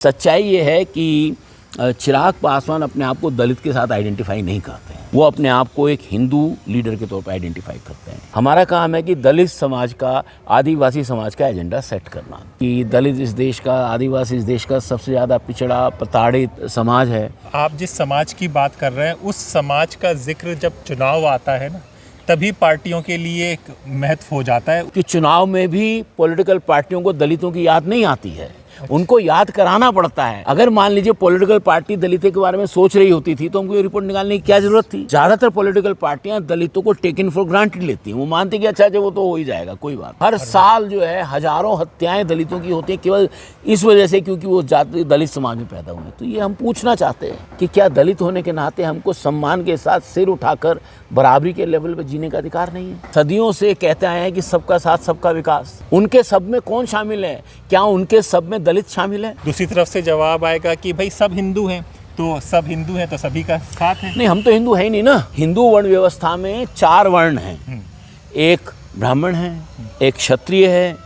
सच्चाई ये है कि चिराग पासवान अपने आप को दलित के साथ आइडेंटिफाई नहीं करते हैं। वो अपने आप को एक हिंदू लीडर के तौर पर आइडेंटिफाई करते हैं। हमारा काम है कि दलित समाज का, आदिवासी समाज का एजेंडा सेट करना, कि दलित इस देश का, आदिवासी इस देश का सबसे ज़्यादा पिछड़ा प्रताड़ित समाज है। आप जिस समाज की बात कर रहे हैं उस समाज का जिक्र जब चुनाव आता है ना, तभी पार्टियों के लिए एक महत्व हो जाता है कि चुनाव में भी पॉलिटिकल पार्टियों को दलितों की याद नहीं आती है। उनको याद कराना पड़ता है। अगर मान लीजिए पॉलिटिकल पार्टी दलितों के बारे में सोच रही होती थी तो हमको ये रिपोर्ट निकालने की क्या जरूरत थी। ज्यादातर पॉलिटिकल पार्टियां दलितों को टेकन फॉर ग्रांटेड लेती हैं। वो मानती कि अच्छा जो वो तो हो ही जाएगा, कोई बात। हर साल जो है हजारों हत्याएं दलितों की होती हैं केवल इस वजह से क्योंकि वो जाति दलित समाज में पैदा हुए। तो ये हम पूछना चाहते हैं कि क्या दलित होने के नाते हमको सम्मान के साथ सिर उठाकर बराबरी के लेवल पर जीने का अधिकार नहीं है। सदियों से कहते आए हैं कि सबका साथ सबका विकास। उनके सब में कौन शामिल है? क्या उनके सब में दलित शामिल है? दूसरी तरफ से जवाब आएगा कि भाई सब हिंदू हैं, तो सब हिंदू हैं तो सभी का साथ है। नहीं, हम तो हिंदू है ही नहीं ना। हिंदू वर्ण व्यवस्था में 4 वर्ण हैं। एक ब्राह्मण है, एक क्षत्रिय है,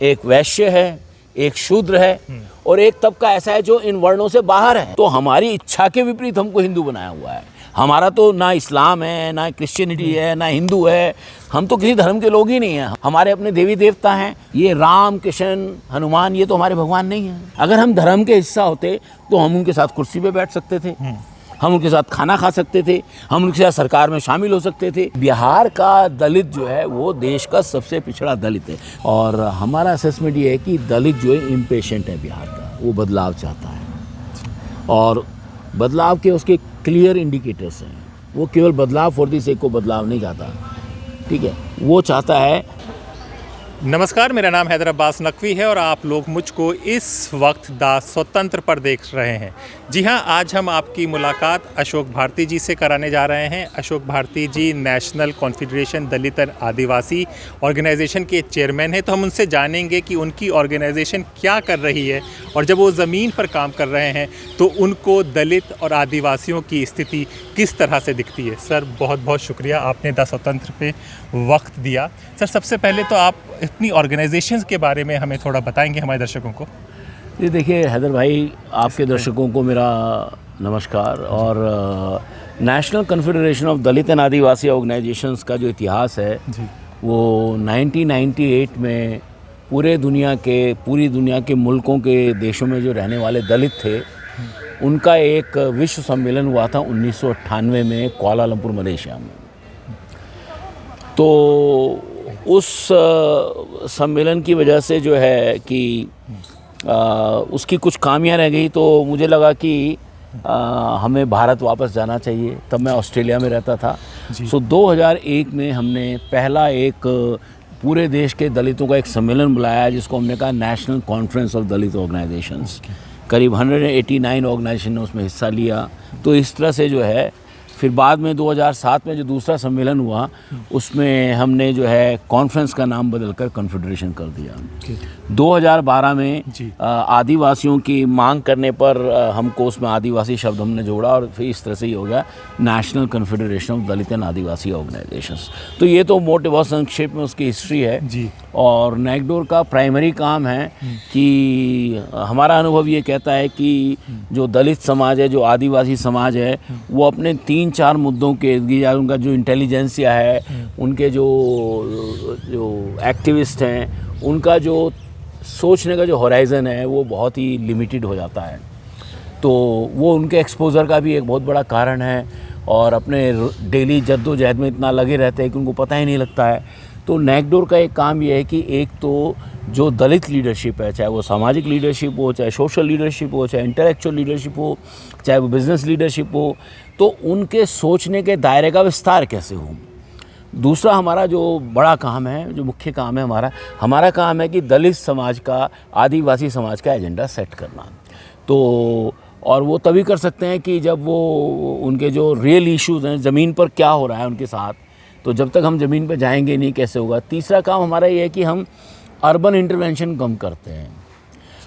एक वैश्य है, एक शूद्र है और एक तबका ऐसा है जो इन वर्णों से बाहर है। तो हमारी इच्छा के विपरीत हमको हिंदू बनाया हुआ है। हमारा तो ना इस्लाम है, ना क्रिश्चियनिटी है, ना हिंदू है। हम तो किसी धर्म के लोग ही नहीं हैं। हमारे अपने देवी देवता हैं। ये राम, कृष्ण, हनुमान, ये तो हमारे भगवान नहीं हैं। अगर हम धर्म के हिस्सा होते तो हम उनके साथ कुर्सी पे बैठ सकते थे, हम उनके साथ खाना खा सकते थे, हम उनके साथ सरकार में शामिल हो सकते थे। बिहार का दलित जो है वो देश का सबसे पिछड़ा दलित है और हमारा असेसमेंट ये है कि दलित जो है इम्पेशेंट है बिहार का। वो बदलाव चाहता है और बदलाव के उसके क्लियर इंडिकेटर्स हैं। वो केवल बदलाव फॉर द सेक को बदलाव नहीं चाहता, ठीक है, वो चाहता है। नमस्कार, मेरा नाम हैदर अब्बास नकवी है और आप लोग मुझको इस वक्त द स्वतंत्र पर देख रहे हैं। जी हाँ, आज हम आपकी मुलाकात अशोक भारती जी से कराने जा रहे हैं। Ashok Bharati ji national confederation Dalit and Adivasi organisation के चेयरमैन हैं। तो हम उनसे जानेंगे कि उनकी ऑर्गेनाइजेशन क्या कर रही है और जब वो ज़मीन पर काम कर रहे हैं तो उनको दलित और आदिवासियों की स्थिति किस तरह से दिखती है। सर, बहुत बहुत शुक्रिया, आपने द स्वतंत्र पे वक्त दिया। सर, सबसे पहले तो आप अपनी ऑर्गेनाइजेशन के बारे में हमें थोड़ा बताएंगे हमारे दर्शकों को। जी देखिए हैदर भाई, आपके दर्शकों को मेरा नमस्कार। और national confederation of Dalit and Adivasi organisations का जो इतिहास है वो 1998 में पूरी दुनिया के मुल्कों के देशों में जो रहने वाले दलित थे उनका एक विश्व सम्मेलन हुआ था 1998 में कुआलालंपुर, मलेशिया में। तो उस सम्मेलन की वजह से जो है कि उसकी कुछ खामियां रह गई। तो मुझे लगा कि हमें भारत वापस जाना चाहिए। तब मैं ऑस्ट्रेलिया में रहता था। सो 2001 में हमने पहला एक पूरे देश के दलितों का एक सम्मेलन बुलाया जिसको हमने कहा national conference of Dalit organisations. करीब 189 ऑर्गेनाइजेशन ने उसमें हिस्सा लिया। तो इस तरह से जो है फिर बाद में 2007 में जो दूसरा सम्मेलन हुआ उसमें हमने जो है कॉन्फ्रेंस का नाम बदलकर कॉन्फेडरेशन कर दिया। 2012 में आदिवासियों की मांग करने पर हमको उसमें आदिवासी शब्द हमने जोड़ा और फिर इस तरह से ही हो गया national confederation of Dalit and Adivasi organisations. तो ये तो मोटे बहुत संक्षेप में उसकी हिस्ट्री है जी। और नेकडोर का प्राइमरी काम है कि हमारा अनुभव ये कहता है कि जो दलित समाज है, जो आदिवासी समाज है, वो अपने 3-4 मुद्दों के उनका जो इंटेलिजेंसिया है, उनके जो एक्टिविस्ट हैं, उनका जो सोचने का जो होराइज़न है वो बहुत ही लिमिटेड हो जाता है। तो वो उनके एक्सपोज़र का भी एक बहुत बड़ा कारण है और अपने डेली जद्दोजहद में इतना लगे रहते हैं कि उनको पता ही नहीं लगता है। तो नेकडोर का एक काम ये है कि एक तो जो दलित लीडरशिप है, चाहे वो सामाजिक लीडरशिप हो, चाहे सोशल लीडरशिप हो, चाहे इंटेलेक्चुअल लीडरशिप हो, चाहे वो बिज़नेस लीडरशिप हो, तो उनके सोचने के दायरे का विस्तार कैसे हो। दूसरा हमारा जो बड़ा काम है, जो मुख्य काम है हमारा काम है कि दलित समाज का, आदिवासी समाज का एजेंडा सेट करना। तो और वो तभी कर सकते हैं कि जब वो उनके जो रियल इश्यूज़ हैं, ज़मीन पर क्या हो रहा है उनके साथ, तो जब तक हम ज़मीन पर जाएंगे नहीं कैसे होगा। तीसरा काम हमारा ये है कि हम अर्बन इंटरवेंशन कम करते हैं।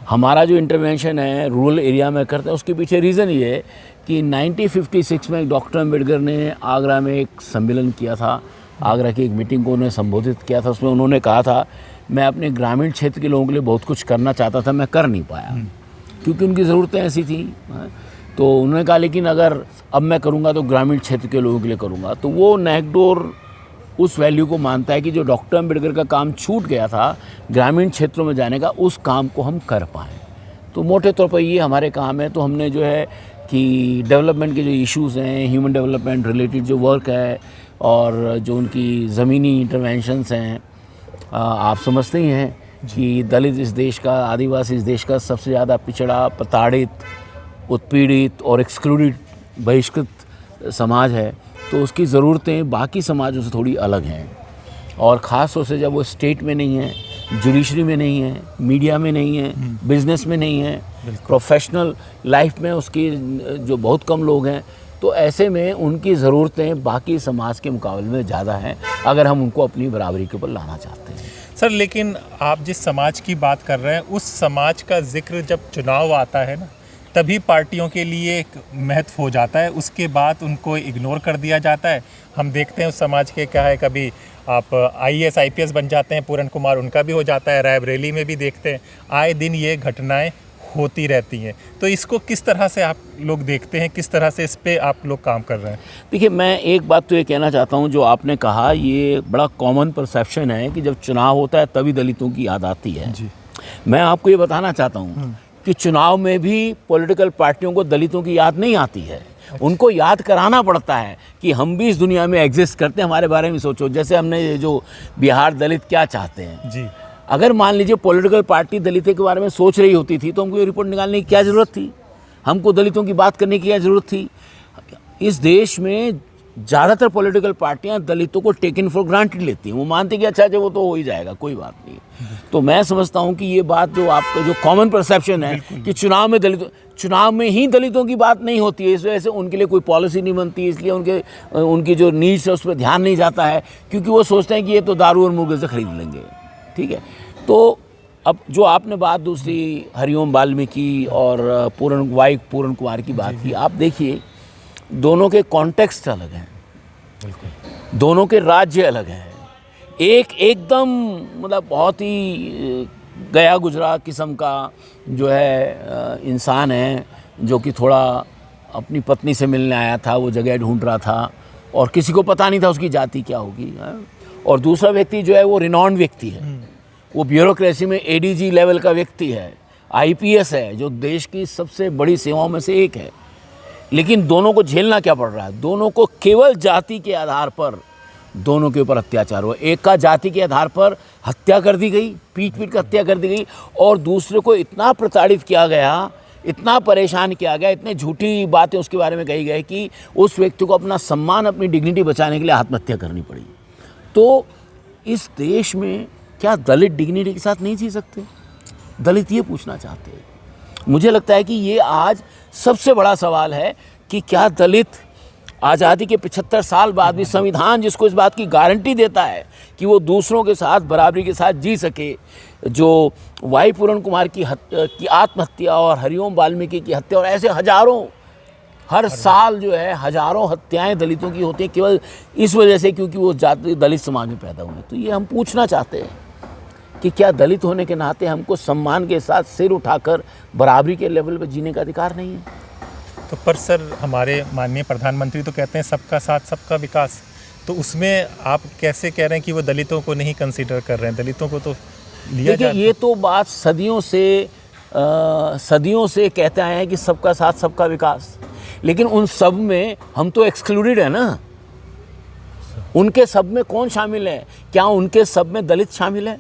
हमारा जो इंटरवेंशन है रूरल एरिया में करते हैं, उसके पीछे रीज़न ये है कि 1956 में डॉक्टर अम्बेडकर ने आगरा में एक सम्मेलन किया था। आगरा की एक मीटिंग को उन्होंने संबोधित किया था। उसमें उन्होंने कहा था मैं अपने ग्रामीण क्षेत्र के लोगों के लिए बहुत कुछ करना चाहता था, मैं कर नहीं पाया। क्योंकि उनकी ज़रूरतें ऐसी थी। तो उन्होंने कहा लेकिन अगर अब मैं करूँगा तो ग्रामीण क्षेत्र के लोगों के लिए करूँगा। तो वो नागडोर उस वैल्यू को मानता है कि जो डॉक्टर अम्बेडकर का काम छूट गया था ग्रामीण क्षेत्रों में जाने का, उस काम को हम कर पाएँ। तो मोटे तौर पर ये हमारे काम है। तो हमने जो है कि डेवलपमेंट के जो इश्यूज़ हैं, ह्यूमन डेवलपमेंट रिलेटेड जो वर्क है और जो उनकी ज़मीनी इंटरवेंशंस हैं, आप समझते ही हैं कि दलित इस देश का, आदिवासी इस देश का सबसे ज़्यादा पिछड़ा, प्रताड़ित, उत्पीड़ित और एक्सक्लूडेड, बहिष्कृत समाज है। तो उसकी ज़रूरतें बाकी समाजों से थोड़ी अलग हैं और ख़ास तौर से जब वो स्टेट में नहीं है, जुडिशरी में नहीं है, मीडिया में नहीं है, बिजनेस में नहीं है, प्रोफेशनल लाइफ में उसकी जो बहुत कम लोग हैं, तो ऐसे में उनकी ज़रूरतें बाकी समाज के मुकाबले में ज़्यादा हैं अगर हम उनको अपनी बराबरी के ऊपर लाना चाहते हैं। सर, लेकिन आप जिस समाज की बात कर रहे हैं उस समाज का जिक्र जब चुनाव आता है ना, तभी पार्टियों के लिए एक महत्व हो जाता है, उसके बाद उनको इग्नोर कर दिया जाता है। हम देखते हैं उस समाज के क्या है, कभी आप IAS IPS बन जाते हैं, पूरन कुमार उनका भी हो जाता है, रायबरेली में भी देखते हैं, आए दिन ये घटनाएं होती रहती हैं। तो इसको किस तरह से आप लोग देखते हैं, किस तरह से इस पे आप लोग काम कर रहे हैं? देखिए, मैं एक बात तो ये कहना चाहता हूँ, जो आपने कहा ये बड़ा कॉमन परसेप्शन है कि जब चुनाव होता है तभी दलितों की याद आती है जी। मैं आपको ये बताना चाहता हूँ कि चुनाव में भी पॉलिटिकल पार्टियों को दलितों की याद नहीं आती है। उनको याद कराना पड़ता है कि हम भी इस दुनिया में एग्जिस्ट करते हैं, हमारे बारे में सोचो। जैसे हमने ये जो बिहार दलित क्या चाहते हैं जी, अगर मान लीजिए पॉलिटिकल पार्टी दलितों के बारे में सोच रही होती थी तो हमको ये रिपोर्ट निकालने की क्या ज़रूरत थी, हमको दलितों की बात करने की क्या ज़रूरत थी। इस देश में ज़्यादातर पॉलिटिकल पार्टियां दलितों को टेकन फॉर ग्रांटेड लेती हैं, वो मानती कि अच्छा जो वो तो हो ही जाएगा, कोई बात नहीं। तो मैं समझता हूं कि ये बात जो आपका जो कॉमन परसेप्शन है कि चुनाव में ही दलितों की बात नहीं होती है, इस वजह से उनके लिए कोई पॉलिसी नहीं बनती, इसलिए उनकी जो नीड्स है उस पर ध्यान नहीं जाता है, क्योंकि वो सोचते हैं कि ये तो दारू और मुर्गे से खरीद लेंगे। ठीक है, तो अब जो आपने बात दूसरी हरिओम वाल्मीकि और पूरन कुमार की बात की, आप देखिए दोनों के कॉन्टेक्स्ट अलग हैं, दोनों के राज्य अलग हैं। एक एकदम मतलब बहुत ही गया गुजरा किस्म का जो है इंसान है, जो कि थोड़ा अपनी पत्नी से मिलने आया था, वो जगह ढूंढ रहा था और किसी को पता नहीं था उसकी जाति क्या होगी। और दूसरा व्यक्ति जो है वो रिनॉन्ड व्यक्ति है, वो ब्यूरोक्रेसी में ADG लेवल का व्यक्ति है, IPS है, जो देश की सबसे बड़ी सेवाओं में से एक है। लेकिन दोनों को झेलना क्या पड़ रहा है, दोनों को केवल जाति के आधार पर दोनों के ऊपर अत्याचार हुआ। एक का जाति के आधार पर हत्या कर दी गई, पीट कर हत्या कर दी गई, और दूसरे को इतना प्रताड़ित किया गया, इतना परेशान किया गया, इतनी झूठी बातें उसके बारे में कही गई कि उस व्यक्ति को अपना सम्मान, अपनी डिग्निटी बचाने के लिए आत्महत्या करनी पड़ी। तो इस देश में क्या दलित डिग्निटी के साथ नहीं जी सकते? दलित ये पूछना चाहते हैं। मुझे लगता है कि ये आज सबसे बड़ा सवाल है कि क्या दलित आज़ादी के 75 साल बाद भी संविधान जिसको इस बात की गारंटी देता है कि वो दूसरों के साथ बराबरी के साथ जी सके, जो वाई पूरन कुमार की आत्महत्या और हरिओम वाल्मीकि की हत्या और ऐसे हजारों हर साल जो है हजारों हत्याएं दलितों की होती हैं केवल इस वजह से क्योंकि वो जाति दलित समाज में पैदा हुए। तो ये हम पूछना चाहते हैं कि क्या दलित होने के नाते हमको सम्मान के साथ सिर उठाकर बराबरी के लेवल पर जीने का अधिकार नहीं है? तो पर सर, हमारे माननीय प्रधानमंत्री तो कहते हैं सबका साथ सबका विकास, तो उसमें आप कैसे कह रहे हैं कि वो दलितों को नहीं कंसीडर कर रहे हैं? दलितों को तो लिया जाता है। ये तो बात सदियों से कहते आए हैं कि सबका साथ सबका विकास, लेकिन उन सब में हम तो एक्सक्लूडेड है ना। उनके सब में कौन शामिल है? क्या उनके सब में दलित शामिल है?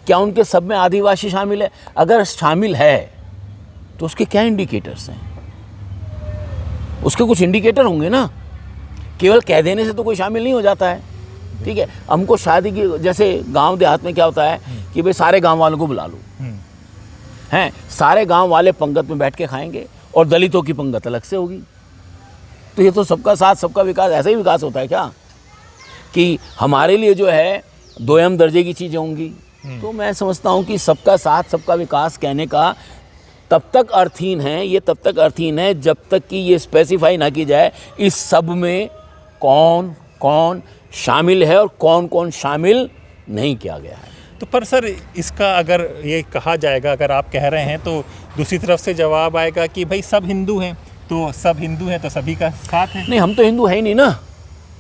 क्या उनके सब में आदिवासी शामिल है? अगर शामिल है तो उसके क्या इंडिकेटर्स हैं? उसके कुछ इंडिकेटर होंगे ना, केवल कह देने से तो कोई शामिल नहीं हो जाता है। ठीक है, हमको शादी की, जैसे गांव देहात में क्या होता है कि भाई सारे गांव वालों को बुला लो, हैं सारे गांव वाले पंगत में बैठ के खाएंगे और दलितों की पंगत अलग से होगी। तो ये तो सबका साथ सबका विकास, ऐसा ही विकास होता है क्या कि हमारे लिए जो है दोयम दर्जे की चीज़ें होंगी? तो मैं समझता हूँ कि सबका साथ सबका विकास कहने का तब तक अर्थहीन है, ये तब तक अर्थहीन है जब तक कि ये स्पेसिफाई ना की जाए इस सब में कौन कौन शामिल है और कौन कौन शामिल नहीं किया गया है। तो पर सर इसका अगर ये कहा जाएगा, अगर आप कह रहे हैं तो दूसरी तरफ से जवाब आएगा कि भाई सब हिंदू हैं, तो सब हिंदू हैं तो सभी का साथ है। नहीं, हम तो हिंदू है ही नहीं ना।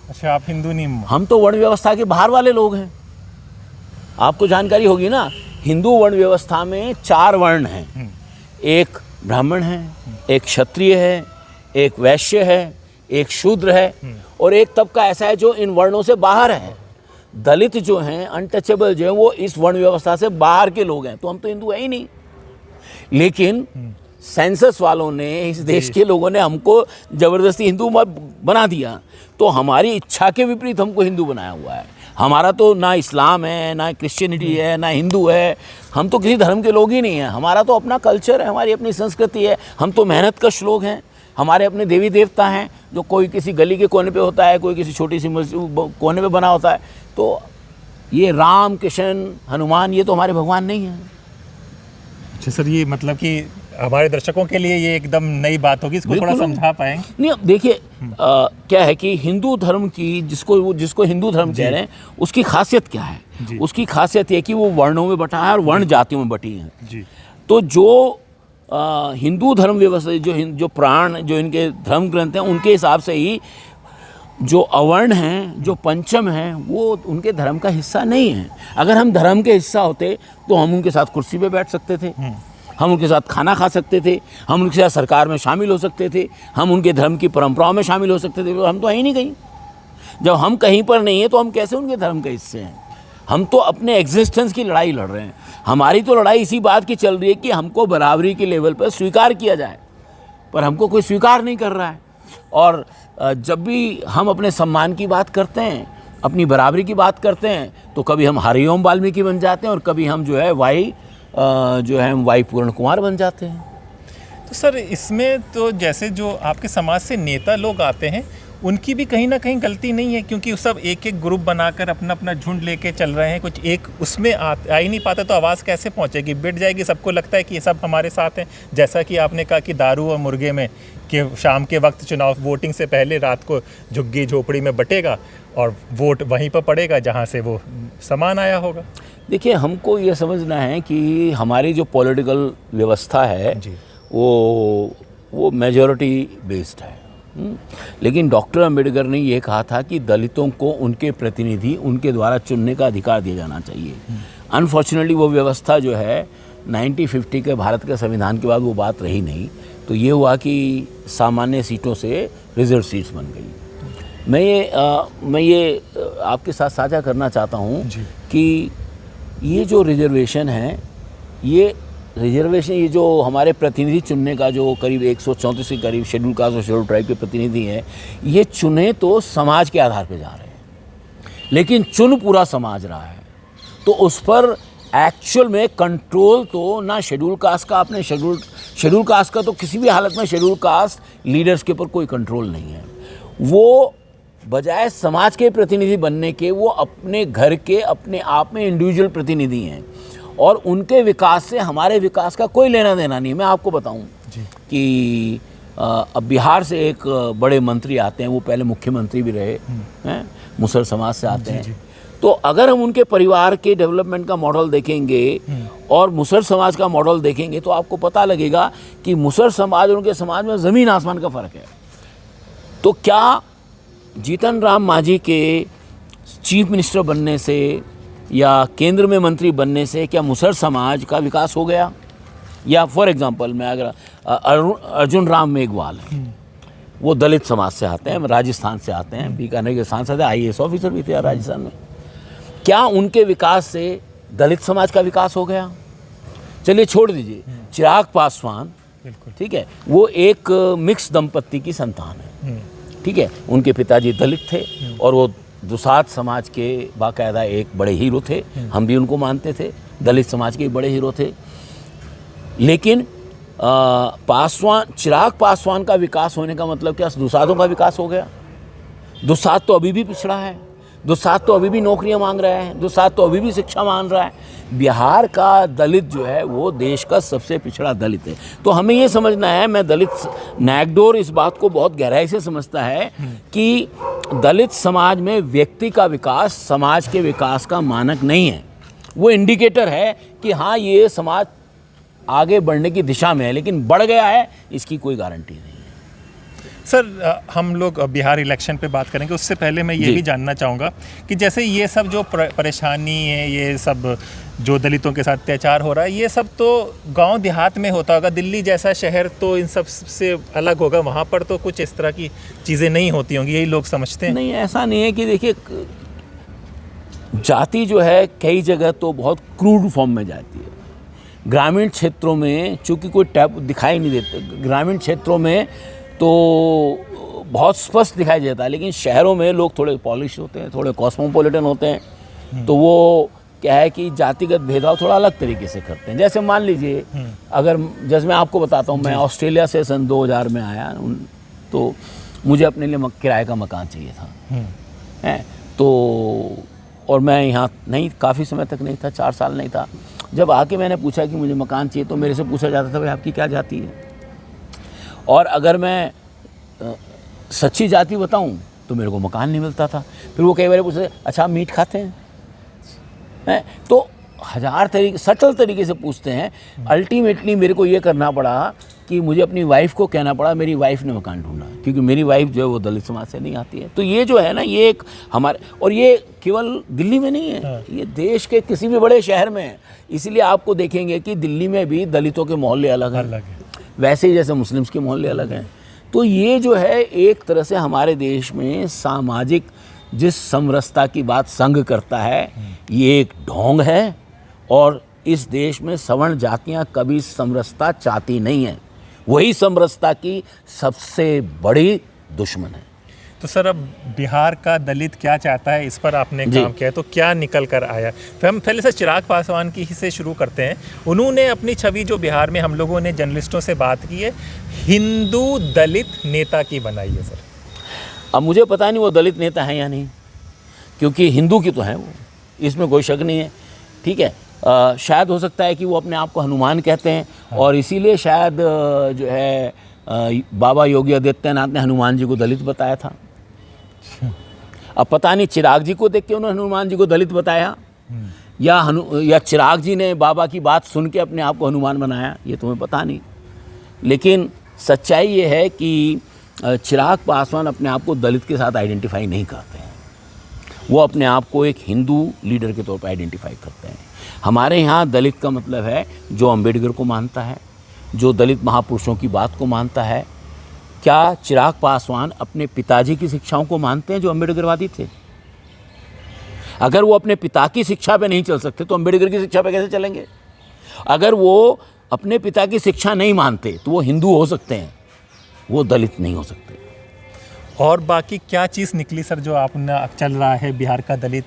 अच्छा, आप हिंदू नहीं? हम तो वर्ण व्यवस्था के बाहर वाले लोग हैं। आपको जानकारी होगी ना, हिंदू वर्ण व्यवस्था में 4 वर्ण हैं। एक ब्राह्मण है, एक क्षत्रिय है, एक वैश्य है, एक शूद्र है, और एक तबका ऐसा है जो इन वर्णों से बाहर है। दलित जो हैं, अनटचेबल जो हैं, वो इस वर्ण व्यवस्था से बाहर के लोग हैं। तो हम तो हिंदू है ही नहीं। लेकिन सेंसस वालों ने, इस देश के लोगों ने हमको ज़बरदस्ती हिंदू मत बना दिया। तो हमारी इच्छा के विपरीत हमको हिंदू बनाया हुआ है। हमारा तो ना इस्लाम है, ना क्रिश्चियनिटी है, ना हिंदू है। हम तो किसी धर्म के लोग ही नहीं हैं। हमारा तो अपना कल्चर है, हमारी अपनी संस्कृति है। हम तो मेहनतकश लोग हैं। हमारे अपने देवी देवता हैं, जो कोई किसी गली के कोने पे होता है, कोई किसी छोटी सी कोने पे बना होता है। तो ये राम, कृष्ण, हनुमान, ये तो हमारे भगवान नहीं हैं। अच्छा सर, ये मतलब कि हमारे दर्शकों के लिए ये एकदम नई बात होगी, इसको थोड़ा समझा पाएंगे? नहीं, अब देखिए क्या है कि हिंदू धर्म की, जिसको हिंदू धर्म कह रहे हैं, उसकी खासियत क्या है? उसकी खासियत ये कि वो वर्णों में बटा है और वर्ण जातियों में बटी है जी। तो जो हिंदू धर्म व्यवस्था, जो प्राण, जो इनके धर्म ग्रंथ हैं, उनके हिसाब से ही जो अवर्ण हैं, जो पंचम हैं, वो उनके धर्म का हिस्सा नहीं है। अगर हम धर्म के हिस्सा होते तो हम उनके साथ कुर्सी पे बैठ सकते थे, हम उनके साथ खाना खा सकते थे, हम उनके साथ सरकार में शामिल हो सकते थे, हम उनके धर्म की परंपराओं में शामिल हो सकते थे। हम तो है ही नहीं कहीं। जब हम कहीं पर नहीं है तो हम कैसे उनके धर्म के हिस्से हैं? हम तो अपने एग्जिस्टेंस की लड़ाई लड़ रहे हैं। हमारी तो लड़ाई इसी बात की चल रही है कि हमको बराबरी के लेवल पर स्वीकार किया जाए, पर हमको कोई स्वीकार नहीं कर रहा है। और जब भी हम अपने सम्मान की बात करते हैं, अपनी बराबरी की बात करते हैं, तो कभी हम हरिओम वाल्मीकि बन जाते हैं और कभी हम जो है वाई पूर्ण कुमार बन जाते हैं। तो सर इसमें तो जैसे जो आपके समाज से नेता लोग आते हैं, उनकी भी कहीं ना कहीं गलती नहीं है, क्योंकि वो सब एक एक ग्रुप बनाकर अपना अपना झुंड लेके चल रहे हैं। कुछ एक उसमें आ ही नहीं पाता तो आवाज़ कैसे पहुंचेगी? बिट जाएगी। सबको लगता है कि ये सब हमारे साथ हैं। जैसा कि आपने कहा कि दारू और मुर्गे में कि शाम के वक्त चुनाव वोटिंग से पहले रात को झुग्गी झोपड़ी में बटेगा और वोट वहीं पर पड़ेगा जहाँ से वो सामान आया होगा। देखिए, हमको ये समझना है कि हमारी जो पॉलिटिकल व्यवस्था है वो मेजॉरिटी बेस्ड है। लेकिन डॉक्टर अंबेडकर ने ये कहा था कि दलितों को उनके प्रतिनिधि उनके द्वारा चुनने का अधिकार दिया जाना चाहिए। अनफॉर्चुनेटली वो व्यवस्था जो है 1950 के भारत के संविधान के बाद वो बात रही नहीं। तो ये हुआ कि सामान्य सीटों से रिजर्व सीट्स बन गई। मैं ये आपके साथ साझा करना चाहता हूँ कि ये जो रिजर्वेशन है, ये जो हमारे प्रतिनिधि चुनने का जो करीब 134 के करीब शेड्यूल कास्ट और शेड्यूल ट्राइब के प्रतिनिधि हैं, ये चुने तो समाज के आधार पर जा रहे हैं, लेकिन चुन पूरा समाज रहा है। तो उस पर एक्चुअल में कंट्रोल तो ना शेड्यूल कास्ट का, अपने शेड्यूल कास्ट का तो किसी भी हालत में शेड्यूल कास्ट लीडर्स के ऊपर कोई कंट्रोल नहीं है। वो बजाय समाज के प्रतिनिधि बनने के, वो अपने घर के अपने आप में इंडिविजुअल प्रतिनिधि हैं और उनके विकास से हमारे विकास का कोई लेना देना नहीं। मैं आपको बताऊं कि अब बिहार से एक बड़े मंत्री आते हैं, वो पहले मुख्यमंत्री भी रहे हैं, मुसहर समाज से आते हैं। तो अगर हम उनके परिवार के डेवलपमेंट का मॉडल देखेंगे और मुसहर समाज का मॉडल देखेंगे तो आपको पता लगेगा कि मुसहर समाज और उनके समाज में ज़मीन आसमान का फ़र्क है। तो क्या जीतन राम मांझी के चीफ मिनिस्टर बनने से या केंद्र में मंत्री बनने से क्या मुसहर समाज का विकास हो गया? या फॉर एग्जांपल मैं अगर अर्जुन राम मेघवाल हैं, वो दलित समाज से आते हैं, राजस्थान से आते हैं, बीकानेर के सांसद है, IAS ऑफिसर भी थे राजस्थान में। क्या उनके विकास से दलित समाज का विकास हो गया? चलिए छोड़ दीजिए, चिराग पासवान, ठीक है, वो एक मिक्स दंपत्ति की संतान है, ठीक है, उनके पिताजी दलित थे और वो दुसाध समाज के बाकायदा एक बड़े हीरो थे। हम भी उनको मानते थे, दलित समाज के बड़े हीरो थे। लेकिन चिराग पासवान का विकास होने का मतलब क्या दुसाधों का विकास हो गया? दुसाध तो अभी भी पिछड़ा है, दुसाध तो अभी भी नौकरियां मांग रहा है, दुसाध तो अभी भी शिक्षा मांग रहा है। बिहार का दलित जो है वो देश का सबसे पिछड़ा दलित है। तो हमें ये समझना है, मैं दलित नैगडोर इस बात को बहुत गहराई से समझता है कि दलित समाज में व्यक्ति का विकास समाज के विकास का मानक नहीं है। वो इंडिकेटर है कि हाँ ये समाज आगे बढ़ने की दिशा में है, लेकिन बढ़ गया है इसकी कोई गारंटी नहीं है। सर हम लोग बिहार इलेक्शन पे बात करेंगे, उससे पहले मैं ये जी। भी जानना चाहूँगा कि जैसे ये सब जो परेशानी है, ये सब जो दलितों के साथ अत्याचार हो रहा है, ये सब तो गांव देहात में होता होगा। दिल्ली जैसा शहर तो इन सब से अलग होगा, वहाँ पर तो कुछ इस तरह की चीज़ें नहीं होती होंगी, यही लोग समझते हैं। नहीं, ऐसा नहीं है कि देखिए जाति जो है कई जगह तो बहुत क्रूड फॉर्म में जाती है। ग्रामीण क्षेत्रों में चूंकि कोई टैप दिखाई नहीं देते, ग्रामीण क्षेत्रों में तो बहुत स्पष्ट दिखाई देता है, लेकिन शहरों में लोग थोड़े पॉलिश होते हैं, थोड़े कॉस्मोपॉलिटन होते हैं, तो वो क्या है कि जातिगत भेदभाव थोड़ा अलग तरीके से करते हैं। जैसे मान लीजिए, अगर जैसे मैं आपको बताता हूँ, मैं ऑस्ट्रेलिया से सन 2000 में आया, तो मुझे अपने लिए किराए का मकान चाहिए था, है तो, और मैं यहाँ नहीं, काफ़ी समय तक नहीं था, 4 साल नहीं था। जब आके मैंने पूछा कि मुझे मकान चाहिए, तो मेरे से पूछा जाता था भाई आपकी क्या जाति है, और अगर मैं सच्ची जाति बताऊं तो मेरे को मकान नहीं मिलता था। फिर वो कई बार पूछते अच्छा आप मीट खाते हैं, तो 1000 तरीके सटल तरीके से पूछते हैं। अल्टीमेटली मेरे को ये करना पड़ा कि मुझे अपनी वाइफ को कहना पड़ा, मेरी वाइफ ने मकान ढूंढा, क्योंकि मेरी वाइफ जो है वो दलित समाज से नहीं आती है। तो ये जो है ना, ये एक हमारे, और ये केवल दिल्ली में नहीं है, ये देश के किसी भी बड़े शहर में है। इसीलिए आपको देखेंगे कि दिल्ली में भी दलितों के मोहल्ले अलग हैं, वैसे ही जैसे मुस्लिम्स के मोहल्ले अलग हैं। तो ये जो है एक तरह से हमारे देश में सामाजिक जिस समरसता की बात संघ करता है, ये एक ढोंग है, और इस देश में सवर्ण जातियां कभी समरसता चाहती नहीं है, वही समरसता की सबसे बड़ी दुश्मन है। तो सर अब बिहार का दलित क्या चाहता है, इस पर आपने काम किया है, तो क्या निकल कर आया? फिर हम पहले से चिराग पासवान की ही से शुरू करते हैं। उन्होंने अपनी छवि जो बिहार में हम लोगों ने जर्नलिस्टों से बात की है, हिंदू दलित नेता की बनाई है सर। अब मुझे पता नहीं वो दलित नेता हैं या नहीं, क्योंकि हिंदू की तो हैं वो, इसमें कोई शक नहीं है, ठीक है। शायद हो सकता है कि वो अपने आप को हनुमान कहते हैं, और इसीलिए शायद जो है बाबा योगी आदित्यनाथ ने हनुमान जी को दलित बताया था। अब पता नहीं चिराग जी को देख के उन्होंने हनुमान जी को दलित बताया, या चिराग जी ने बाबा की बात सुन के अपने आप को हनुमान बनाया, ये तुम्हें पता नहीं। लेकिन सच्चाई ये है कि चिराग पासवान अपने आप को दलित के साथ आइडेंटिफाई नहीं करते हैं, वो अपने आप को एक हिंदू लीडर के तौर पर आइडेंटिफाई करते हैं। हमारे यहाँ दलित का मतलब है जो अंबेडकर को मानता है, जो दलित महापुरुषों की बात को मानता है। क्या चिराग पासवान अपने पिताजी की शिक्षाओं को मानते हैं जो अंबेडकरवादी थे? अगर वो अपने पिता की शिक्षा पे नहीं चल सकते तो अंबेडकर की शिक्षा पे कैसे चलेंगे? अगर वो अपने पिता की शिक्षा नहीं मानते तो वो हिंदू हो सकते हैं, वो दलित नहीं हो सकते। और बाकी क्या चीज़ निकली सर जो आपने चल रहा है बिहार का दलित?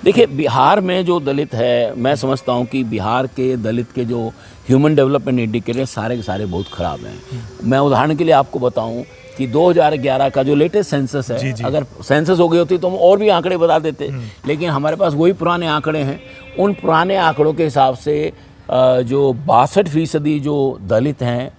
देखिए, बिहार में जो दलित है, मैं समझता हूँ कि बिहार के दलित के जो ह्यूमन डेवलपमेंट इंडिकेटर सारे के सारे बहुत ख़राब हैं। मैं उदाहरण के लिए आपको बताऊँ कि 2011 का जो लेटेस्ट सेंसस है, अगर सेंसस हो गई होती तो हम और भी आंकड़े बता देते, लेकिन हमारे पास वही पुराने आंकड़े हैं। उन पुराने आंकड़ों के हिसाब से जो 62% जो दलित हैं,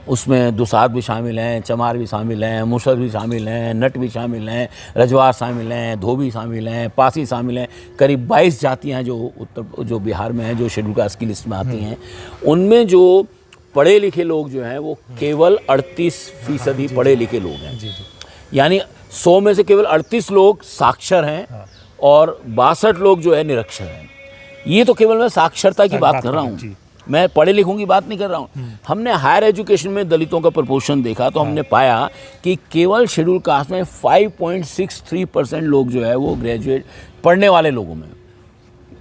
उसमें दुसाध भी शामिल हैं, चमार भी शामिल हैं, मुसर भी शामिल हैं, नट भी शामिल हैं, रजवार शामिल हैं, धोबी शामिल हैं, पासी शामिल हैं। करीब 22 जातियाँ जो बिहार में हैं, जो शेड्यूल कास्ट की लिस्ट में आती हैं। उनमें जो पढ़े लिखे लोग जो हैं वो केवल 38% ही पढ़े लिखे लोग हैं। यानी 100 में से केवल 38 लोग साक्षर हैं और 62 लोग जो है निरक्षर हैं। ये तो केवल मैं साक्षरता की बात कर रहा हूँ, मैं पढ़े लिखों की बात नहीं कर रहा हूँ। हमने हायर एजुकेशन में दलितों का प्रपोर्शन देखा तो हमने पाया कि केवल शेड्यूल कास्ट में 5.63% लोग जो है वो ग्रेजुएट पढ़ने वाले लोगों में,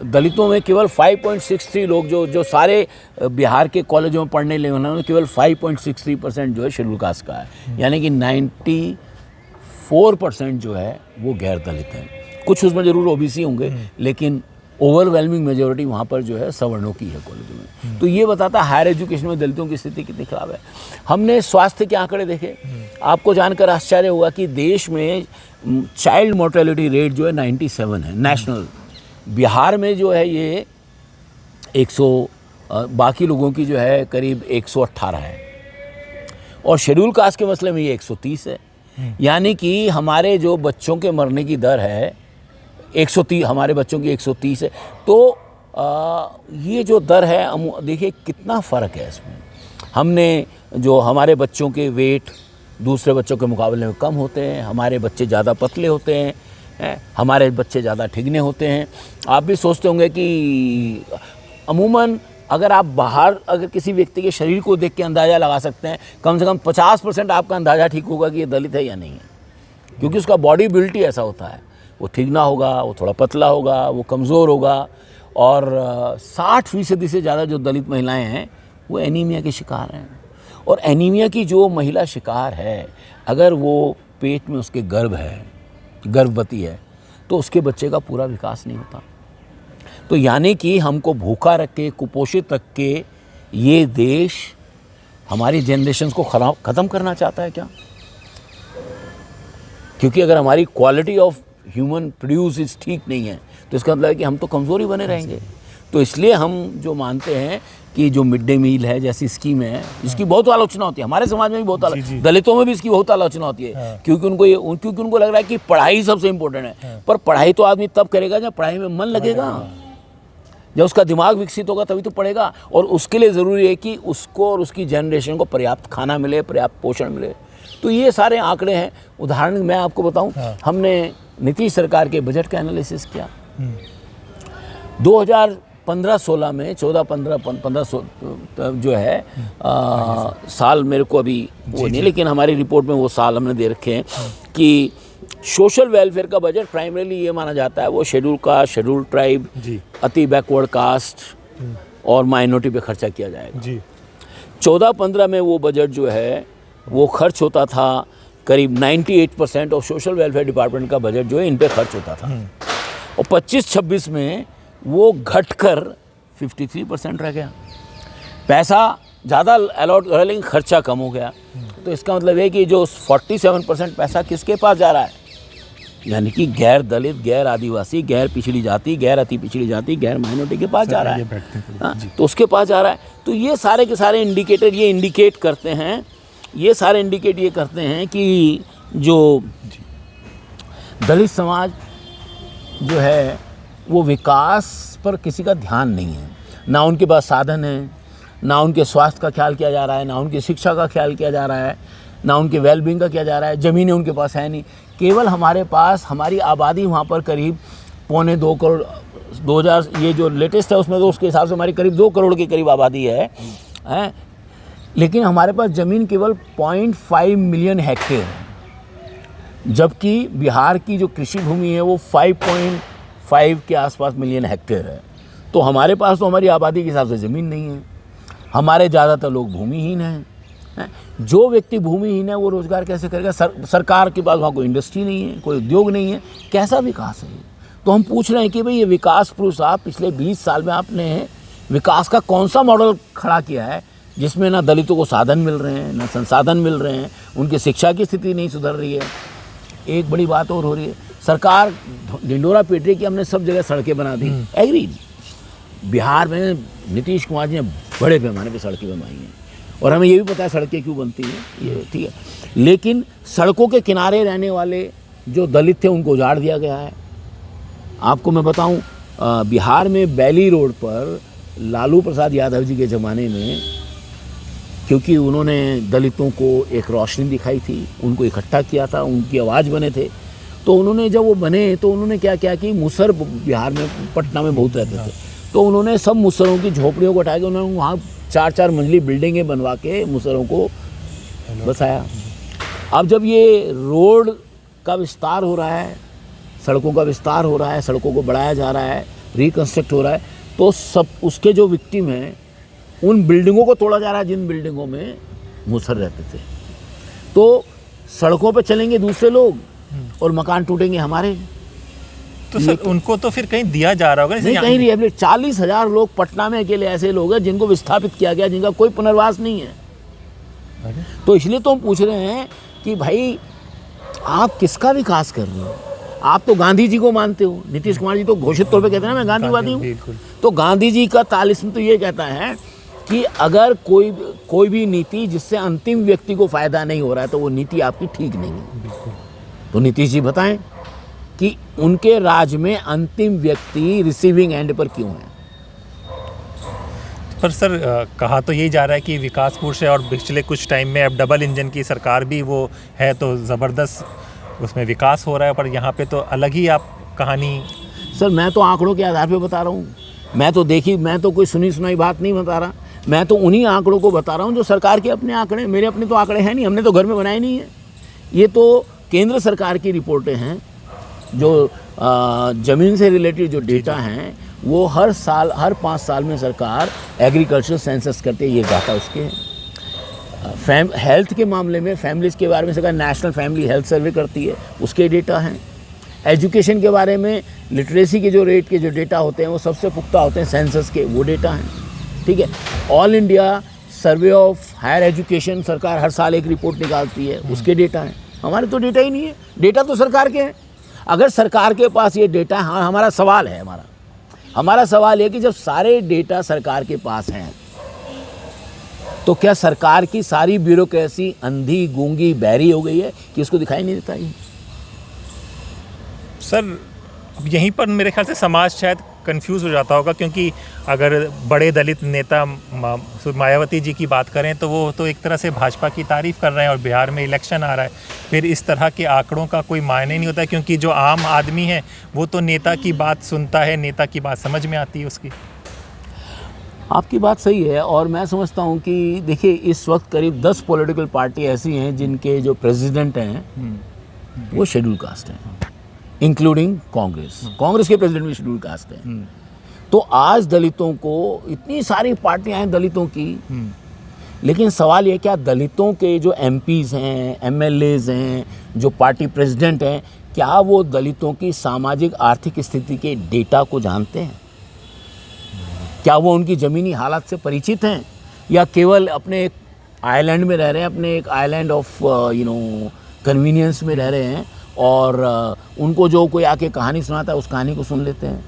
दलितों में केवल 5.63 लोग जो सारे बिहार के कॉलेजों में पढ़ने लगे उन्होंने केवल 5.63% जो है शेड्यूल कास्ट का है। यानी कि 94% जो है वो गैर दलित हैं। कुछ उसमें ज़रूर ओबीसी होंगे, लेकिन ओवरवेलमिंग मेजॉरिटी वहाँ पर जो है सवर्णों की है कॉलेजों में। तो ये बताता है हायर एजुकेशन में दलितों की स्थिति कितनी ख़राब है। हमने स्वास्थ्य के आंकड़े देखे, आपको जानकर आश्चर्य होगा कि देश में चाइल्ड मोर्टेलिटी रेट जो है 97 है नेशनल। बिहार में जो है ये 100, बाकी लोगों की जो है करीब 118 है, और शेड्यूल कास्ट के मसले में ये 130 है। यानी कि हमारे जो बच्चों के मरने की दर है 130, हमारे बच्चों की 130 है। तो ये जो दर है देखिए कितना फ़र्क है इसमें। हमने जो हमारे बच्चों के वेट दूसरे बच्चों के मुकाबले में कम होते हैं, हमारे बच्चे ज़्यादा पतले होते हैं, हमारे बच्चे ज़्यादा ठिगने होते हैं। आप भी सोचते होंगे कि अमूमन अगर आप बाहर अगर किसी व्यक्ति के शरीर को देख के अंदाज़ा लगा सकते हैं, कम से कम 50% आपका अंदाज़ा ठीक होगा कि ये दलित है या नहीं है, क्योंकि उसका बॉडी बिल्टी ऐसा होता है। वो ठिगना होगा, वो थोड़ा पतला होगा, वो कमज़ोर होगा। और 60% से ज़्यादा जो दलित महिलाएं हैं वो एनीमिया के शिकार हैं। और एनीमिया की जो महिला शिकार है, अगर वो पेट में उसके गर्भ है, गर्भवती है, तो उसके बच्चे का पूरा विकास नहीं होता। तो यानी कि हमको भूखा रख के, कुपोषित रख के ये देश हमारी जनरेशन को ख़त्म करना चाहता है क्या? क्योंकि अगर हमारी क्वालिटी ऑफ ह्यूमन प्रोड्यूस इस ठीक नहीं है तो इसका मतलब है कि हम तो कमज़ोर ही बने रहेंगे। तो इसलिए हम जो मानते हैं कि जो मिड डे मील है जैसी स्कीम है, इसकी बहुत आलोचना होती है, हमारे समाज में भी बहुत दलितों में भी इसकी बहुत आलोचना होती है। क्योंकि उनको लग रहा है कि पढ़ाई सबसे इम्पोर्टेंट है। पर पढ़ाई तो आदमी तब करेगा जब पढ़ाई में मन लगेगा, जब उसका दिमाग विकसित होगा तभी तो पढ़ेगा। और उसके लिए ज़रूरी है कि उसको और उसकी जनरेशन को पर्याप्त खाना मिले, पर्याप्त पोषण मिले। तो ये सारे आंकड़े हैं। उदाहरण मैं आपको बताऊं, हमने नीतीश सरकार के बजट का एनालिसिस किया। 2015-16 में 14-15 जो है साल मेरे को अभी वो नहीं, लेकिन हमारी रिपोर्ट में वो साल हमने दे रखे हैं कि सोशल वेलफेयर का बजट प्राइमरीली ये माना जाता है वो शेड्यूल कास्ट, शेड्यूल ट्राइब, अति बैकवर्ड कास्ट और माइनॉरिटी पे खर्चा किया जाएगा। 14-15 में वो बजट जो है वो खर्च होता था करीब 98% और सोशल वेलफेयर डिपार्टमेंट का बजट जो है इन पे खर्च होता था। और 25-26 में वो घटकर 53% रह गया। पैसा ज़्यादा अलॉट हो, लेकिन खर्चा कम हो गया। तो इसका मतलब है कि जो 47% पैसा किसके पास जा रहा है, यानी कि गैर दलित, गैर आदिवासी, गैर पिछड़ी जाति, गैर अति पिछड़ी जाति, गैर माइनॉरिटी के पास जा रहा है। तो उसके पास जा रहा है। तो ये सारे के सारे इंडिकेटर ये इंडिकेट करते हैं, ये सारे इंडिकेट ये करते हैं कि जो दलित समाज जो है वो विकास पर किसी का ध्यान नहीं है। ना उनके पास साधन है, ना उनके स्वास्थ्य का ख्याल किया जा रहा है, ना उनकी शिक्षा का ख्याल किया जा रहा है, ना उनके वेलबींग का किया जा रहा है। ज़मीनें उनके पास है नहीं। केवल हमारे पास हमारी आबादी वहाँ पर करीब 2.25 करोड़, 2000 ये जो लेटेस्ट है उसमें तो उसके हिसाब से हमारी करीब 2 करोड़ के करीब आबादी है। लेकिन हमारे पास ज़मीन केवल 0.5 मिलियन हेक्टेयर है, जबकि बिहार की जो कृषि भूमि है वो 5.5 के आसपास मिलियन हेक्टेयर है। तो हमारे पास तो हमारी आबादी के हिसाब से ज़मीन नहीं है। हमारे ज़्यादातर लोग भूमिहीन हैं। जो व्यक्ति भूमिहीन है वो रोज़गार कैसे करेगा? सरकार के पास वहाँ कोई इंडस्ट्री नहीं है, कोई उद्योग नहीं है, कैसा विकास है? तो हम पूछ रहे हैं कि भाई ये विकास पुरुष आप पिछले 20 साल में आपने विकास का कौन सा मॉडल खड़ा किया है जिसमें ना दलितों को साधन मिल रहे हैं, ना संसाधन मिल रहे हैं, उनकी शिक्षा की स्थिति नहीं सुधर रही है। एक बड़ी बात और हो रही है, सरकार ढिंडोरा पीट रही है कि हमने सब जगह सड़कें बना दी। एग्रीड, बिहार में नीतीश कुमार जी ने बड़े पैमाने पे सड़कें बनवाई हैं और हमें ये भी पता है सड़कें क्यों बनती हैं, ये ठीक है। लेकिन सड़कों के किनारे रहने वाले जो दलित थे उनको उजाड़ दिया गया है। आपको मैं बताऊं, बिहार में बैली रोड पर लालू प्रसाद यादव जी के ज़माने में, क्योंकि उन्होंने दलितों को एक रोशनी दिखाई थी, उनको इकट्ठा किया था, उनकी आवाज़ बने थे, तो उन्होंने जब वो बने तो उन्होंने क्या किया कि मुसर बिहार में, पटना में बहुत रहते थे, तो उन्होंने सब मुसरों की झोपड़ियों को हटा के उन्होंने वहाँ 4-4 मंजिली बिल्डिंगें बनवा के मुसरों को बसाया। अब जब ये रोड का विस्तार हो रहा है, सड़कों का विस्तार हो रहा है, सड़कों को बढ़ाया जा रहा है, रिकन्स्ट्रक्ट हो रहा है, तो सब उसके जो विक्टिम हैं उन बिल्डिंगों को तोड़ा जा रहा है जिन बिल्डिंगों में मुसर रहते थे। तो सड़कों पे चलेंगे दूसरे लोग और मकान टूटेंगे हमारे। तो सर उनको तो फिर कहीं दिया जा रहा होगा? नहीं, कहीं रिहेबिलिट 40,000 लोग पटना में अकेले ऐसे लोग हैं जिनको विस्थापित किया गया, जिनका कोई पुनर्वास नहीं है। तो इसलिए तो हम पूछ रहे हैं कि भाई आप किसका विकास कर रहे हो? आप तो गांधी जी को मानते हो। नीतीश कुमार जी तो घोषित तौर पे कहते हैं ना मैं गांधीवादी हूँ। तो गांधी जी का तालिस्म तो ये कहता है कि अगर कोई भी नीति जिससे अंतिम व्यक्ति को फ़ायदा नहीं हो रहा है तो वो नीति आपकी ठीक नहीं है। तो नीतीश जी बताएं कि उनके राज में अंतिम व्यक्ति रिसीविंग एंड पर क्यों है? पर सर कहा तो यही जा रहा है कि विकासपुर से और पिछले कुछ टाइम में अब डबल इंजन की सरकार भी वो है, तो ज़बरदस्त उसमें विकास हो रहा है, पर यहाँ पे तो अलग ही आप कहानी। सर मैं तो आंकड़ों के आधार पे बता रहा हूँ, मैं तो कोई सुनी सुनाई बात नहीं बता रहा, मैं तो उन्हीं आंकड़ों को बता रहा हूँ जो सरकार के अपने आंकड़े, मेरे अपने तो आंकड़े हैं नहीं, हमने तो घर में बनाए नहीं है। ये तो केंद्र सरकार की रिपोर्टें हैं, जो ज़मीन से रिलेटेड जो डेटा हैं वो हर साल, हर 5 साल में सरकार एग्रीकल्चर सेंसस करते हैं, ये डाटा उसके हैं। हेल्थ के मामले में फैमिलीज़ के बारे में सरकार नेशनल फैमिली हेल्थ सर्वे करती है, उसके डेटा हैं। एजुकेशन के बारे में लिटरेसी के जो रेट के जो डेटा होते हैं वो सबसे पुख्ता होते हैं सेंसस के, वो डेटा हैं, ठीक है। All India survey of higher education सरकार हर साल एक रिपोर्ट निकालती है, उसके डेटा हैं। हमारे तो डेटा ही नहीं है, डेटा तो सरकार के हैं। अगर सरकार के पास ये डेटा है, हाँ, हमारा सवाल है कि जब सारे डेटा सरकार के पास हैं तो क्या सरकार की सारी ब्यूरोक्रेसी अंधी, गूंगी, बहरी हो गई है कि उसको दिखाई नहीं देता है? सर यहीं पर मेरे ख्याल से समाज शायद कंफ्यूज हो जाता होगा, क्योंकि अगर बड़े दलित नेता मायावती जी की बात करें तो वो तो एक तरह से भाजपा की तारीफ़ कर रहे हैं और बिहार में इलेक्शन आ रहा है, फिर इस तरह के आंकड़ों का कोई मायने नहीं होता, क्योंकि जो आम आदमी है वो तो नेता की बात सुनता है, नेता की बात समझ में आती है उसकी। आपकी बात सही है, और मैं समझता हूँ कि देखिए इस वक्त करीब 10 पॉलिटिकल पार्टी ऐसी हैं जिनके जो प्रेसिडेंट हैं वो शेड्यूल कास्ट हैं, इंक्लूडिंग कांग्रेस के प्रेसिडेंट भी शेड्यूल कास्ट हैं। तो आज दलितों को, इतनी सारी पार्टियां हैं दलितों की, लेकिन सवाल ये क्या दलितों के जो एमपीज़ हैं, एमएलएज़ हैं, जो पार्टी प्रेसिडेंट हैं, क्या वो दलितों की सामाजिक आर्थिक स्थिति के डेटा को जानते हैं? क्या वो उनकी ज़मीनी हालात से परिचित हैं, या केवल अपने एक आइलैंड में रह रहे हैं, अपने एक आइलैंड ऑफ कन्वीनियंस में रह रहे हैं, और उनको जो कोई आके कहानी सुनाता है उस कहानी को सुन लेते हैं?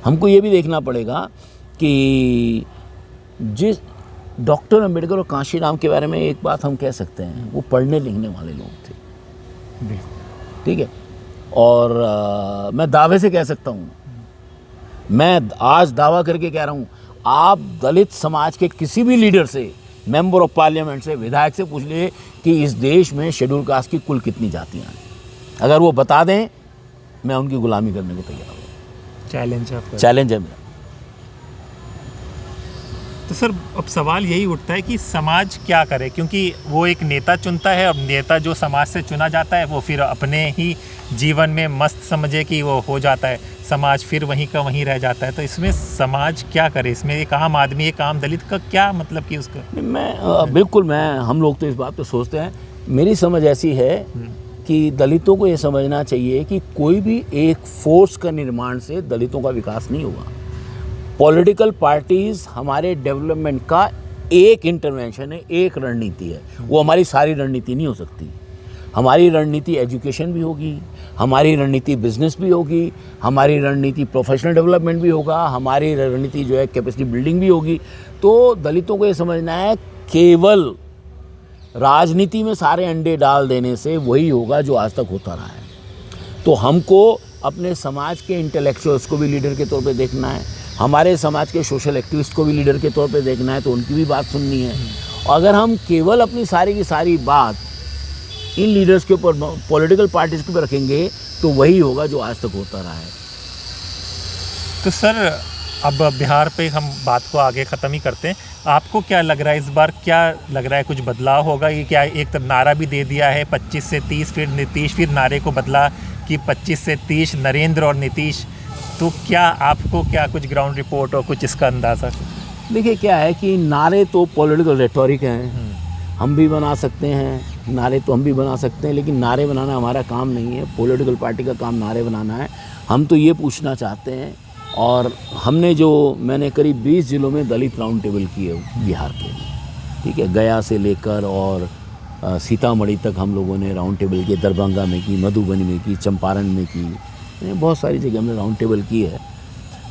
हमको ये भी देखना पड़ेगा कि जिस डॉक्टर अंबेडकर और कांशीराम के बारे में एक बात हम कह सकते हैं, वो पढ़ने लिखने वाले लोग थे, ठीक है। और मैं दावे से कह सकता हूँ, मैं आज दावा करके कह रहा हूँ, आप दलित समाज के किसी भी लीडर से, मेंबर ऑफ पार्लियामेंट से, विधायक से पूछ लीजिए कि इस देश में शेड्यूल कास्ट की कुल कितनी जातियाँ हैं। अगर वो बता दें, मैं उनकी गुलामी करने को तैयार हूँ। चैलेंज है मेरा। तो सर अब सवाल यही उठता है कि समाज क्या करे, क्योंकि वो एक नेता चुनता है, और नेता जो समाज से चुना जाता है वो फिर अपने ही जीवन में मस्त समझे कि वो हो जाता है, समाज फिर वहीं का वहीं रह जाता है। तो इसमें समाज क्या करे? इसमें एक आम आदमी, एक आम दलित का क्या मतलब कि उसका? बिल्कुल हम लोग तो इस बात पे सोचते हैं, मेरी समझ ऐसी है कि दलितों को ये समझना चाहिए कि कोई भी एक फोर्स का निर्माण से दलितों का विकास नहीं होगा। पॉलिटिकल पार्टीज़ हमारे डेवलपमेंट का एक इंटरवेंशन है, एक रणनीति है, वो हमारी सारी रणनीति नहीं हो सकती। हमारी रणनीति एजुकेशन भी होगी, हमारी रणनीति बिजनेस भी होगी, हमारी रणनीति प्रोफेशनल डेवलपमेंट भी होगा, हमारी रणनीति जो है कैपेसिटी बिल्डिंग भी होगी। तो दलितों को ये समझना है, केवल राजनीति में सारे अंडे डाल देने से वही होगा जो आज तक होता रहा है। तो हमको अपने समाज के इंटेलेक्चुअल्स को भी लीडर के तौर पे देखना है, हमारे समाज के सोशल एक्टिविस्ट को भी लीडर के तौर पे देखना है, तो उनकी भी बात सुननी है। अगर हम केवल अपनी सारी की सारी बात इन लीडर्स के ऊपर, पॉलिटिकल पार्टीज के ऊपर रखेंगे, तो वही होगा जो आज तक होता रहा है। तो सर अब बिहार पे हम बात को आगे ख़त्म ही करते हैं। आपको क्या लग रहा है, इस बार क्या लग रहा है, कुछ बदलाव होगा? ये क्या एक तरफ नारा भी दे दिया है 25 से 30, फिर नीतीश फिर नारे को बदला कि 25 से 30 नरेंद्र और नीतीश, तो क्या आपको क्या कुछ ग्राउंड रिपोर्ट और कुछ इसका अंदाज़ा? देखिए क्या है कि नारे तो पॉलिटिकल रेटोरिक हैं, हम भी बना सकते हैं नारे, तो हम भी बना सकते हैं, लेकिन नारे बनाना हमारा काम नहीं है, पॉलिटिकल पार्टी का काम नारे बनाना है। हम तो ये पूछना चाहते हैं, और मैंने करीब 20 ज़िलों में दलित राउंड टेबल किए बिहार के, ठीक है, गया से लेकर और सीतामढ़ी तक हम लोगों ने राउंड टेबल किए, दरभंगा में की, मधुबनी में की, चंपारण में की, बहुत सारी जगह हमने राउंड टेबल की है।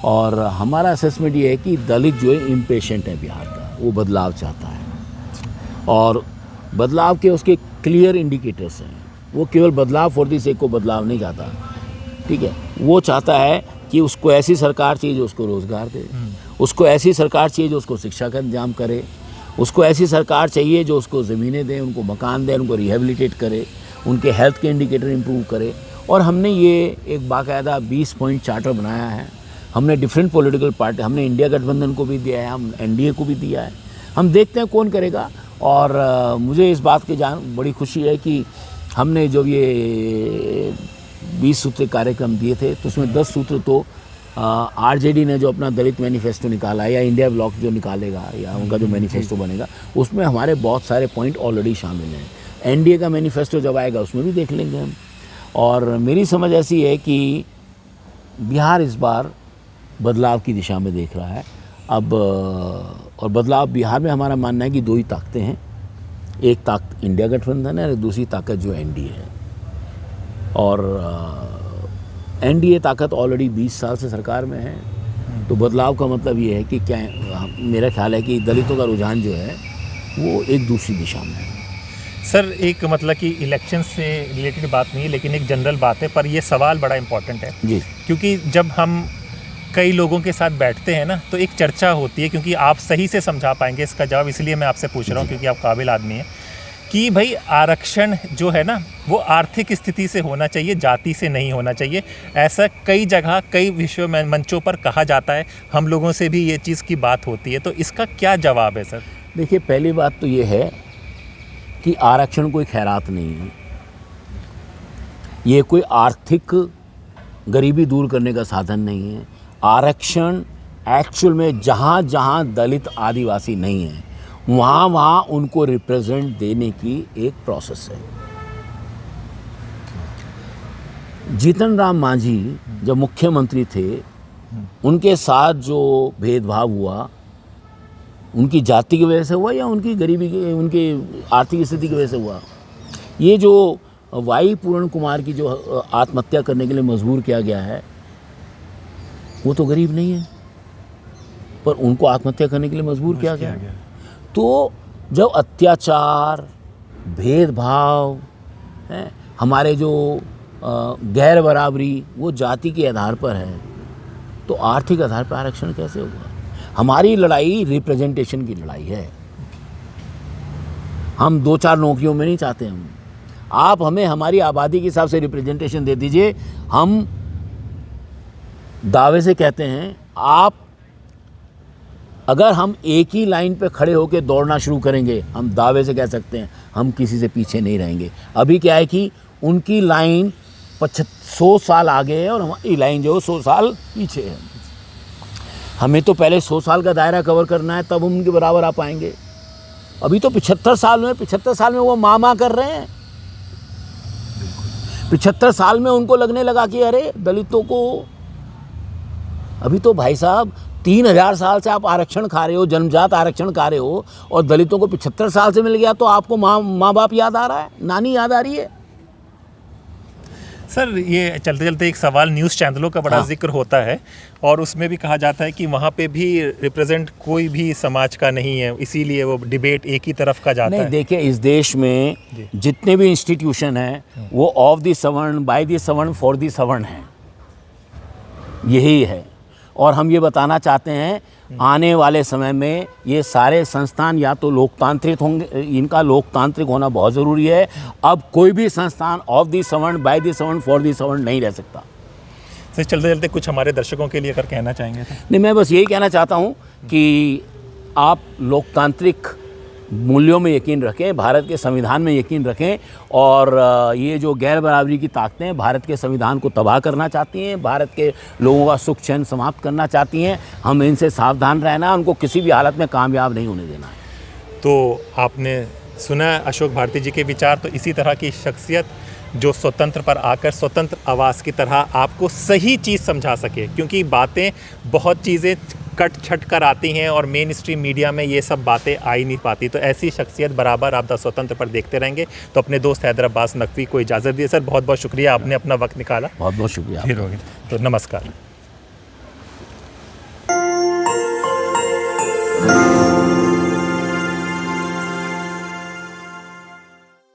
और हमारा असेसमेंट ये है कि दलित जो है इम्पेशेंट है बिहार का, वो बदलाव चाहता है, और बदलाव के उसके क्लियर इंडिकेटर्स हैं। वो केवल बदलाव फॉर दी सेक को बदलाव नहीं चाहता, ठीक है, वो चाहता है कि उसको ऐसी सरकार चाहिए जो उसको रोज़गार दे, उसको ऐसी सरकार चाहिए जो उसको शिक्षा का इंतजाम करे, उसको ऐसी सरकार चाहिए जो उसको ज़मीनें दे, उनको मकान दे, उनको रिहेबिलिटेट करे, उनके हेल्थ के इंडिकेटर इंप्रूव करे। और हमने ये एक बाकायदा 20 पॉइंट चार्टर बनाया है। हमने डिफरेंट पॉलिटिकल पार्टी, हमने इंडिया गठबंधन को भी दिया है, हम एनडीए को भी दिया है। हम देखते हैं कौन करेगा। और मुझे इस बात की बड़ी खुशी है कि हमने जो ये 20 सूत्री कार्यक्रम दिए थे तो उसमें 10 सूत्र तो आरजेडी ने जो अपना दलित मैनिफेस्टो निकाला है या इंडिया ब्लॉक जो निकालेगा या उनका जो मैनिफेस्टो बनेगा उसमें हमारे बहुत सारे पॉइंट ऑलरेडी शामिल हैं। एनडीए का मैनिफेस्टो जब आएगा उसमें भी देख लेंगे हम। और मेरी समझ ऐसी है कि बिहार इस बार बदलाव की दिशा में देख रहा है। अब और बदलाव बिहार में हमारा मानना है कि 2 ही ताकतें हैं। एक ताकत इंडिया गठबंधन है और दूसरी ताकत जो एनडीए है। और एनडीए ताकत ऑलरेडी 20 साल से सरकार में है। तो बदलाव का मतलब ये है कि क्या, मेरा ख्याल है कि दलितों का रुझान जो है वो एक दूसरी दिशा में है। सर एक मतलब कि इलेक्शन से रिलेटेड बात नहीं है लेकिन एक जनरल बात है, पर ये सवाल बड़ा इम्पोर्टेंट है जी। क्योंकि जब हम कई लोगों के साथ बैठते हैं ना तो एक चर्चा होती है, क्योंकि आप सही से समझा पाएंगे इसका जवाब, इसलिए मैं आपसे पूछ रहा हूँ क्योंकि आप काबिल आदमी हैं, कि भाई आरक्षण जो है ना वो आर्थिक स्थिति से होना चाहिए, जाति से नहीं होना चाहिए। ऐसा कई जगह कई विषयों में मंचों पर कहा जाता है, हम लोगों से भी ये चीज़ की बात होती है, तो इसका क्या जवाब है सर? देखिए, पहली बात तो ये है कि आरक्षण कोई खैरात नहीं है। ये कोई आर्थिक गरीबी दूर करने का साधन नहीं है। आरक्षण एक्चुअल में जहाँ जहाँ दलित आदिवासी नहीं हैं वहाँ वहाँ उनको रिप्रेजेंट देने की एक प्रोसेस है। जीतन राम मांझी जब मुख्यमंत्री थे उनके साथ जो भेदभाव हुआ उनकी जाति की वजह से हुआ या उनकी गरीबी की, उनकी आर्थिक स्थिति की वजह से हुआ? ये जो वाई पूर्ण कुमार की जो आत्महत्या करने के लिए मजबूर किया गया है वो तो गरीब नहीं है, पर उनको आत्महत्या करने के लिए मजबूर किया गया। तो जब अत्याचार, भेदभाव है, हमारे जो गैर बराबरी वो जाति के आधार पर है, तो आर्थिक आधार पर आरक्षण कैसे होगा? हमारी लड़ाई रिप्रेजेंटेशन की लड़ाई है। हम 2-4 नौकरियों में नहीं चाहते। हम आप हमें हमारी आबादी के हिसाब से रिप्रेजेंटेशन दे दीजिए। हम दावे से कहते हैं, आप अगर हम एक ही लाइन पे खड़े होकर दौड़ना शुरू करेंगे, हम दावे से कह सकते हैं हम किसी से पीछे नहीं रहेंगे। अभी क्या है कि उनकी लाइन 100 साल आगे है और हमारी लाइन जो 100 साल पीछे है। हमें तो पहले 100 साल का दायरा कवर करना है, तब हम उनके बराबर आ पाएंगे। अभी तो 75 साल में वो माँ कर रहे हैं। 75 साल में उनको लगने लगा कि अरे दलितों को, अभी तो भाई साहब 3000 साल से आप आरक्षण खा रहे हो, जन्मजात आरक्षण खा रहे हो, और दलितों को 75 साल से मिल गया तो आपको माँ बाप याद आ रहा है, नानी याद आ रही है। सर ये चलते चलते एक सवाल, न्यूज़ चैनलों का बड़ा जिक्र होता है और उसमें भी कहा जाता है कि वहाँ पे भी रिप्रेजेंट कोई भी समाज का नहीं है, इसीलिए वो डिबेट एक ही तरफ का जाता है। नहीं, देखिए, इस देश में जितने भी इंस्टीट्यूशन हैं वो ऑफ द सवर्ण, बाय द सवर्ण, फॉर द सवर्ण है, यही है। और हम ये बताना चाहते हैं आने वाले समय में ये सारे संस्थान या तो लोकतांत्रिक होंगे, इनका लोकतांत्रिक होना बहुत ज़रूरी है। अब कोई भी संस्थान ऑफ द सवर्ण, बाय द सवर्ण, फॉर द सवर्ण नहीं रह सकता। सर चलते चलते कुछ हमारे दर्शकों के लिए अगर कहना चाहेंगे तो? नहीं, मैं बस यही कहना चाहता हूँ कि आप लोकतांत्रिक मूल्यों में यकीन रखें, भारत के संविधान में यकीन रखें, और ये जो गैर बराबरी की ताकतें भारत के संविधान को तबाह करना चाहती हैं, भारत के लोगों का सुख चैन समाप्त करना चाहती हैं, हम इनसे सावधान रहना, उनको किसी भी हालत में कामयाब नहीं होने देना है। तो आपने सुना अशोक भारती जी के विचार। तो इसी तरह की शख्सियत जो स्वतंत्र पर आकर स्वतंत्र आवाज़ की तरह आपको सही चीज़ समझा सके, क्योंकि बातें बहुत चीज़ें कट छट कर आती हैं और मेन स्ट्रीम मीडिया में ये सब बातें आ ही नहीं पाती। तो ऐसी शख्सियत बराबर आप द स्वतंत्र पर देखते रहेंगे। तो अपने दोस्त हैदर अब्बास नकवी को इजाज़त दिए। सर बहुत बहुत शुक्रिया, आपने अपना वक्त निकाला। बहुत बहुत शुक्रिया। फिर होगी तो नमस्कार।